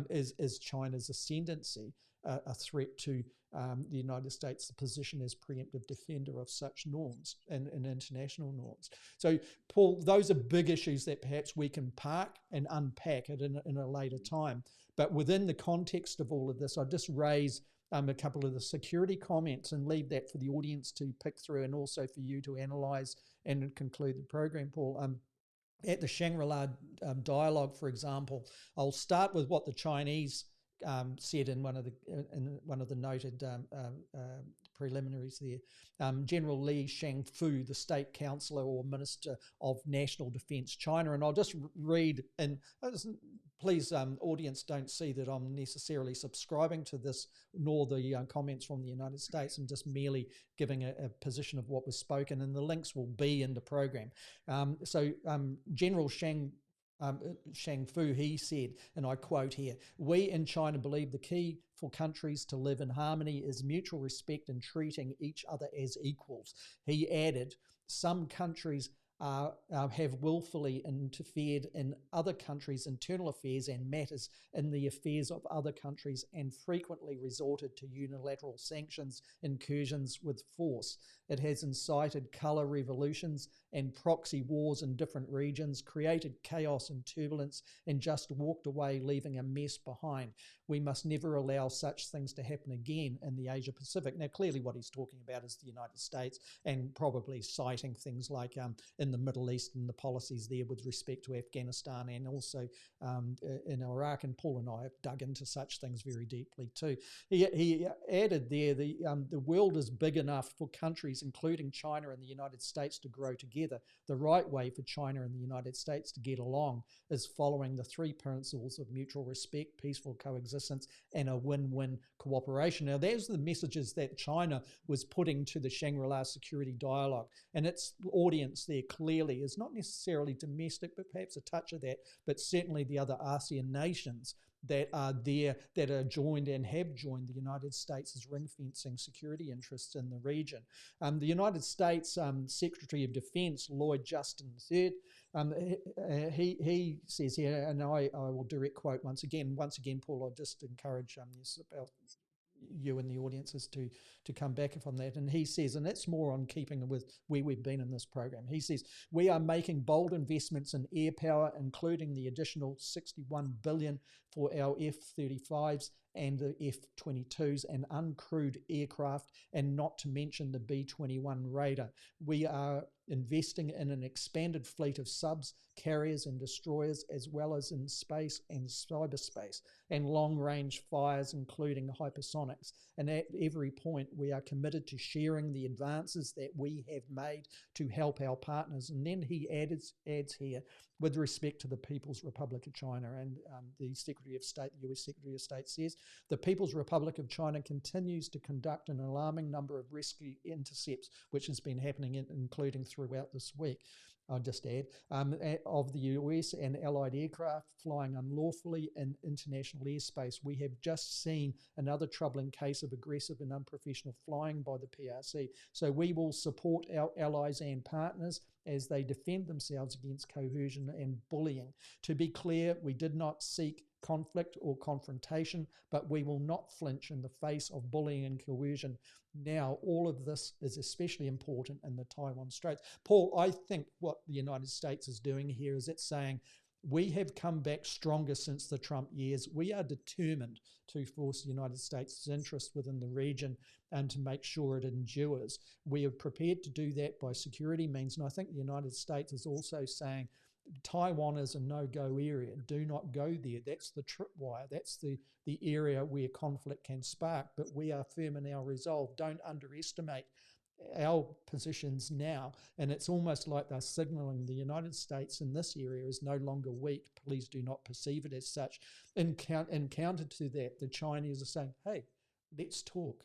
[SPEAKER 1] is China's ascendancy a threat to the United States' position as preemptive defender of such norms and international norms. So, Paul, those are big issues that perhaps we can park and unpack it in a later time. But within the context of all of this, I'll just raise a couple of the security comments and leave that for the audience to pick through, and also for you to analyse and conclude the program, Paul. At the Shangri-La dialogue, for example, I'll start with what the Chinese said in one of the noted preliminaries there. General Li Shangfu, the State Councillor or Minister of National Defence, China, and I'll just read, and please, audience, don't see that I'm necessarily subscribing to this, nor the comments from the United States. I'm just merely giving a position of what was spoken, and the links will be in the program. General Shangfu, he said, and I quote here, "We in China believe the key for countries to live in harmony is mutual respect and treating each other as equals." He added, "Some countries have willfully interfered in other countries' internal affairs and matters in the affairs of other countries, and frequently resorted to unilateral sanctions, incursions with force. It has incited colour revolutions and proxy wars in different regions, created chaos and turbulence, and just walked away, leaving a mess behind. We must never allow such things to happen again in the Asia Pacific." Now, clearly what he's talking about is the United States, and probably citing things like in the Middle East and the policies there with respect to Afghanistan, and also in Iraq. And Paul and I have dug into such things very deeply too. He added there, the world is big enough for countries, including China and the United States, to grow together. The right way for China and the United States to get along is following the three principles of mutual respect, peaceful coexistence, and a win-win cooperation. Now, there's the messages that China was putting to the Shangri-La Security Dialogue, and its audience there clearly is not necessarily domestic, but perhaps a touch of that, but certainly the other ASEAN nations that are there, that are joined and have joined the United States' ring-fencing security interests in the region. The United States Secretary of Defense, Lloyd Justin III, he says here, and I will direct quote once again, Paul, I'll just encourage you and the audiences to come back from that. And he says, and that's more on keeping with where we've been in this program, he says, "We are making bold investments in air power, including the additional $61 billion for our F-35s and the F-22s and uncrewed aircraft, and not to mention the B-21 Raider. We are investing in an expanded fleet of subs, carriers and destroyers, as well as in space and cyberspace, and long-range fires, including hypersonics. And at every point, we are committed to sharing the advances that we have made to help our partners." And then he adds here, with respect to the People's Republic of China, and the Secretary of State, the US Secretary of State says, "The People's Republic of China continues to conduct an alarming number of rescue intercepts," which has been happening including throughout this week, I'll just add, "of the US and allied aircraft flying unlawfully in international airspace. We have just seen another troubling case of aggressive and unprofessional flying by the PRC. So we will support our allies and partners as they defend themselves against coercion and bullying. To be clear, we did not seek conflict or confrontation, but we will not flinch in the face of bullying and coercion. Now, all of this is especially important in the Taiwan Straits. Paul, I think what the United States is doing here is it's saying, we have come back stronger since the Trump years. We are determined to force the United States' interest within the region and to make sure it endures. We are prepared to do that by security means. And I think the United States is also saying Taiwan is a no-go area. Do not go there. That's the tripwire. That's the area where conflict can spark. But we are firm in our resolve. Don't underestimate our positions now. And it's almost like they're signaling the United States in this area is no longer weak. Please do not perceive it as such. In counter to that, the Chinese are saying, hey, let's talk.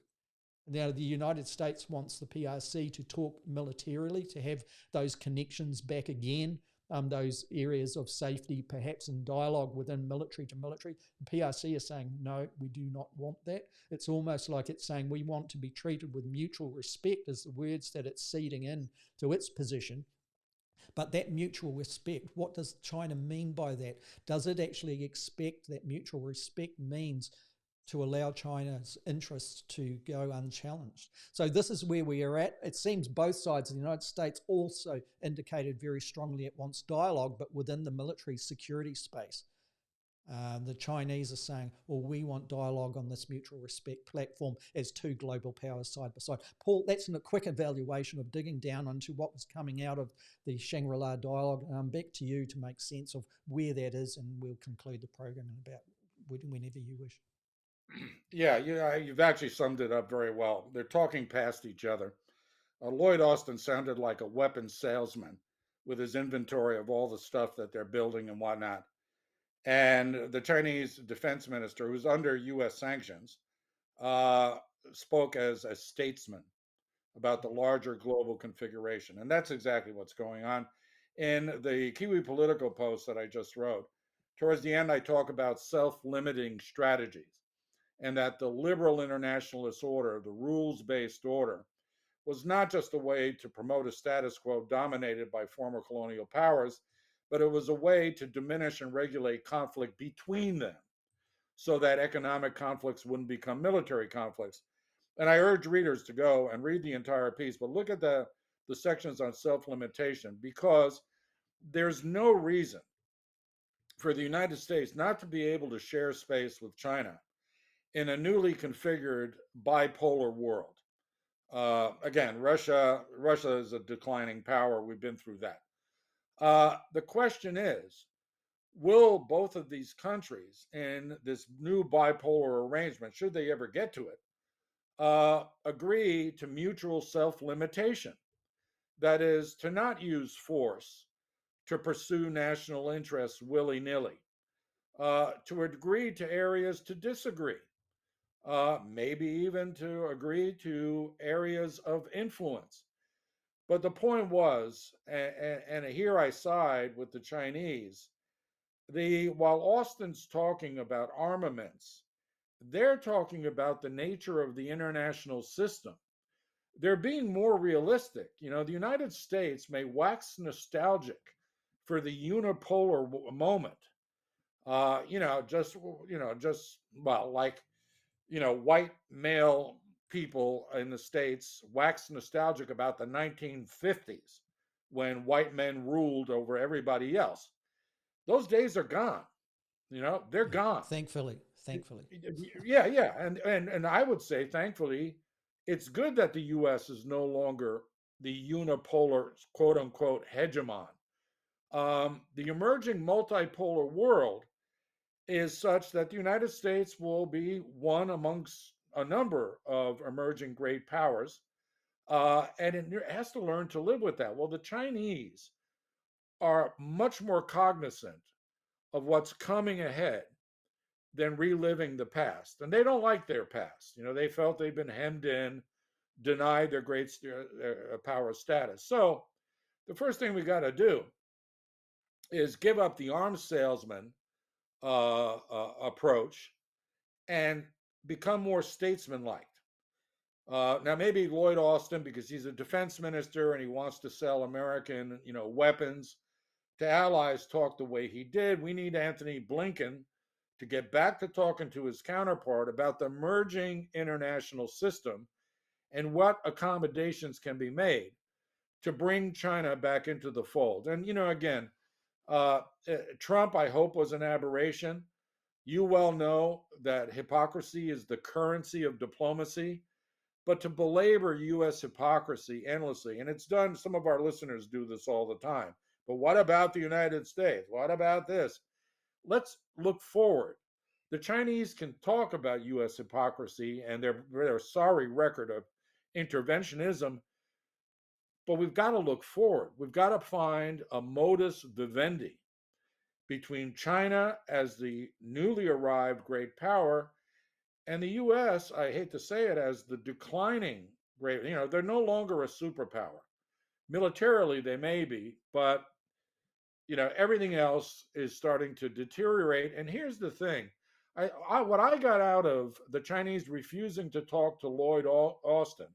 [SPEAKER 1] Now, the United States wants the PRC to talk militarily, to have those connections back again, those areas of safety, perhaps in dialogue within military to military. The PRC is saying, no, we do not want that. It's almost like it's saying we want to be treated with mutual respect as the words that it's seeding in to its position. But that mutual respect, what does China mean by that? Does it actually expect that mutual respect means to allow China's interests to go unchallenged? So this is where we are at. It seems both sides of the United States also indicated very strongly it wants dialogue, but within the military security space. The Chinese are saying, well, we want dialogue on this mutual respect platform as two global powers side by side. Paul, that's a quick evaluation of digging down into what was coming out of the Shangri-La dialogue. Back to you to make sense of where that is, and we'll conclude the program in about whenever you wish.
[SPEAKER 3] Yeah, you've actually summed it up very well. They're talking past each other. Lloyd Austin sounded like a weapons salesman with his inventory of all the stuff that they're building and whatnot. And the Chinese defense minister, who's under U.S. sanctions, spoke as a statesman about the larger global configuration. And that's exactly what's going on. In the Kiwi Political post that I just wrote, towards the end, I talk about self-limiting strategies, and that the liberal internationalist order, the rules-based order, was not just a way to promote a status quo dominated by former colonial powers, but it was a way to diminish and regulate conflict between them so that economic conflicts wouldn't become military conflicts. And I urge readers to go and read the entire piece, but look at the sections on self-limitation, because there's no reason for the United States not to be able to share space with China in a newly configured bipolar world. Again, Russia is a declining power. We've been through that. The question is, will both of these countries in this new bipolar arrangement, should they ever get to it, agree to mutual self-limitation? That is, to not use force to pursue national interests willy-nilly, to agree to areas to disagree, maybe even to agree to areas of influence. But the point was, and here I side with the Chinese, while Austin's talking about armaments, they're talking about the nature of the international system. They're being more realistic. The United States may wax nostalgic for the unipolar moment. White male people in the States wax nostalgic about the 1950s when white men ruled over everybody else. Those days are gone. They're gone.
[SPEAKER 1] Thankfully.
[SPEAKER 3] Yeah. And I would say, thankfully, it's good that the U.S. is no longer the unipolar, quote unquote, hegemon. The emerging multipolar world is such that the United States will be one amongst a number of emerging great powers, and it has to learn to live with that. Well, the Chinese are much more cognizant of what's coming ahead than reliving the past, and they don't like their past. They felt they've been hemmed in, denied their great power status. So the first thing we got to do is give up the arms salesman approach and become more statesman-like. Now maybe Lloyd Austin, because he's a defense minister and he wants to sell American, weapons to allies, talk the way he did. We need Anthony Blinken to get back to talking to his counterpart about the emerging international system and what accommodations can be made to bring China back into the fold. And, again, Trump, I hope, was an aberration. You well know that hypocrisy is the currency of diplomacy. But to belabor U.S. hypocrisy endlessly, and it's done, some of our listeners do this all the time. But what about the United States? What about this? Let's look forward. The Chinese can talk about U.S. hypocrisy and their sorry record of interventionism, but we've got to look forward. We've got to find a modus vivendi between China as the newly arrived great power and the U.S., I hate to say it, as the declining great, they're no longer a superpower. Militarily, they may be, but, everything else is starting to deteriorate. And here's the thing. What I got out of the Chinese refusing to talk to Lloyd Austin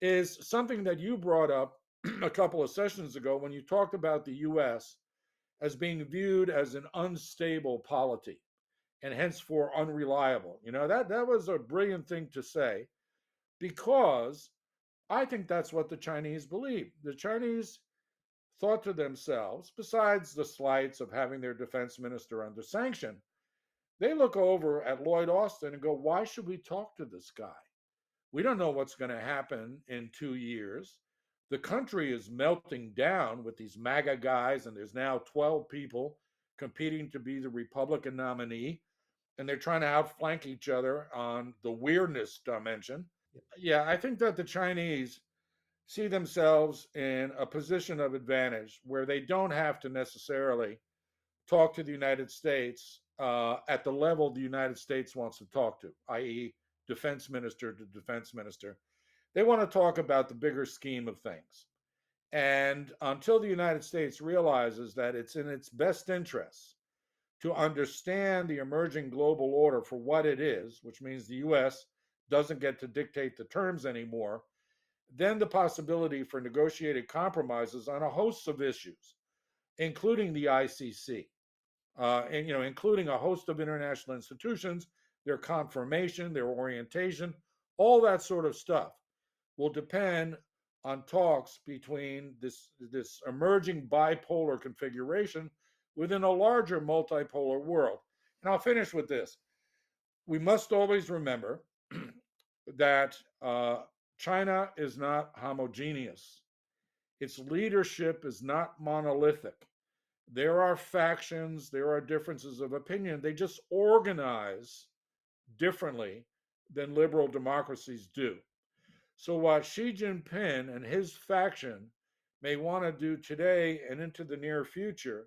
[SPEAKER 3] is something that you brought up a couple of sessions ago when you talked about the U.S. as being viewed as an unstable polity and henceforth unreliable. That was a brilliant thing to say, because I think that's what the Chinese believe. The Chinese thought to themselves, besides the slights of having their defense minister under sanction, they look over at Lloyd Austin and go, why should we talk to this guy? We don't know what's going to happen in 2 years. The country is melting down with these MAGA guys, and there's now 12 people competing to be the Republican nominee, and they're trying to outflank each other on the weirdness dimension. Yeah, I think that the Chinese see themselves in a position of advantage where they don't have to necessarily talk to the United States at the level the United States wants to talk to, i.e., defense minister to defense minister. They want to talk about the bigger scheme of things. And until the United States realizes that it's in its best interests to understand the emerging global order for what it is, which means the US doesn't get to dictate the terms anymore, then the possibility for negotiated compromises on a host of issues, including the ICC, and including a host of international institutions, their conformation, their orientation, all that sort of stuff will depend on talks between this emerging bipolar configuration within a larger multipolar world. And I'll finish with this. We must always remember that China is not homogeneous. Its leadership is not monolithic. There are factions, there are differences of opinion. They just organize differently than liberal democracies do. So what Xi Jinping and his faction may want to do today and into the near future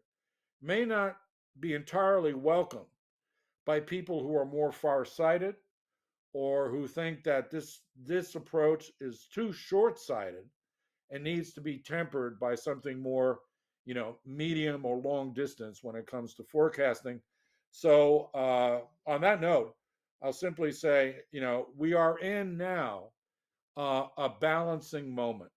[SPEAKER 3] may not be entirely welcome by people who are more far-sighted or who think that this approach is too short-sighted and needs to be tempered by something more, medium or long distance when it comes to forecasting. So on that note, I'll simply say, we are in now a balancing moment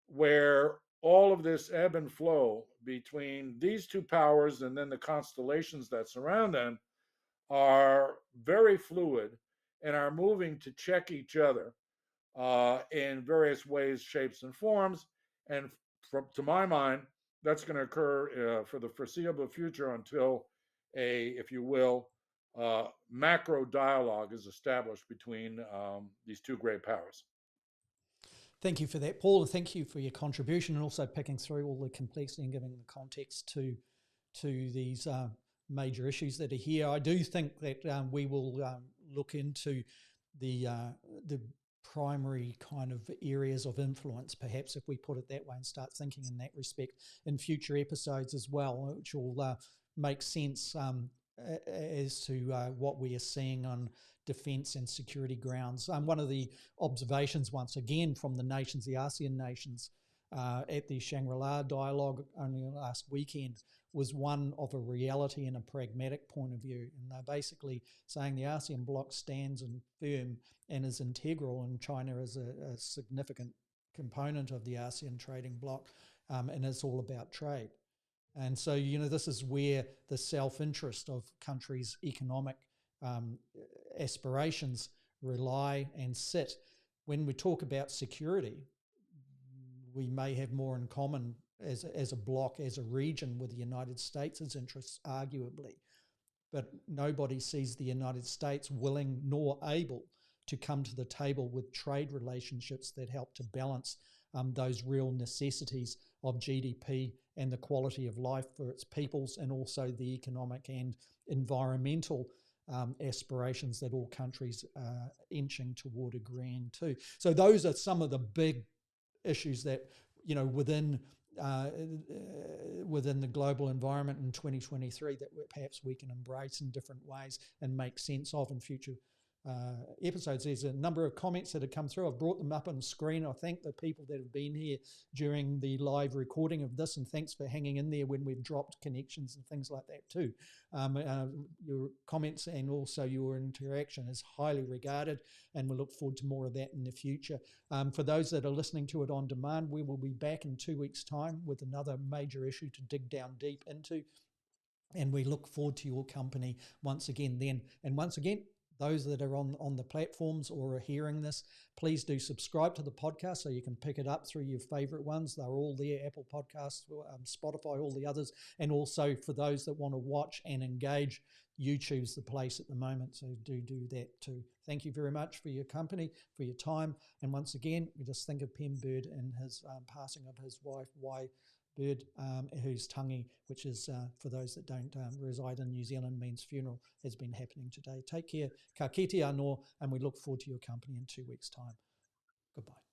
[SPEAKER 3] where all of this ebb and flow between these two powers and then the constellations that surround them are very fluid and are moving to check each other in various ways, shapes, and forms. And to my mind, that's going to occur for the foreseeable future until if you will, macro dialogue is established between these two great powers.
[SPEAKER 1] Thank you for that, Paul. Thank you for your contribution and also picking through all the complexity and giving the context to these major issues that are here. I do think that we will look into the primary kind of areas of influence, perhaps, if we put it that way, and start thinking in that respect in future episodes as well, which will make sense as to what we are seeing on defence and security grounds. One of the observations, once again, from the nations, the ASEAN nations, at the Shangri-La dialogue only last weekend was one of a reality and a pragmatic point of view. And they're basically saying the ASEAN bloc stands and firm and is integral, and China is a significant component of the ASEAN trading bloc, and it's all about trade. And so, this is where the self-interest of countries' economic aspirations rely and sit. When we talk about security, we may have more in common as a bloc, as a region, with the United States' interests, arguably. But nobody sees the United States willing nor able to come to the table with trade relationships that help to balance those real necessities of GDP and the quality of life for its peoples, and also the economic and environmental aspirations that all countries are inching toward agreeing to. So those are some of the big issues that, within the global environment in 2023 that perhaps we can embrace in different ways and make sense of in future episodes. There's a number of comments that have come through. I've brought them up on the screen. I thank the people that have been here during the live recording of this, and thanks for hanging in there when we've dropped connections and things like that too. Your comments and also your interaction is highly regarded, and we look forward to more of that in the future. For those that are listening to it on demand, we will be back in 2 weeks' time with another major issue to dig down deep into, and we look forward to your company once again then. And once again, those that are on the platforms or are hearing this, please do subscribe to the podcast so you can pick it up through your favorite ones. They're all there: Apple Podcasts, Spotify, all the others. And also for those that want to watch and engage, YouTube's the place at the moment, so do that too. Thank you very much for your company, for your time. And once again, we just think of Pem Bird and his passing of his wife, Bird, whose tangi, which is, for those that don't reside in New Zealand, means funeral, has been happening today. Take care, ka kite anō, and we look forward to your company in 2 weeks' time. Goodbye.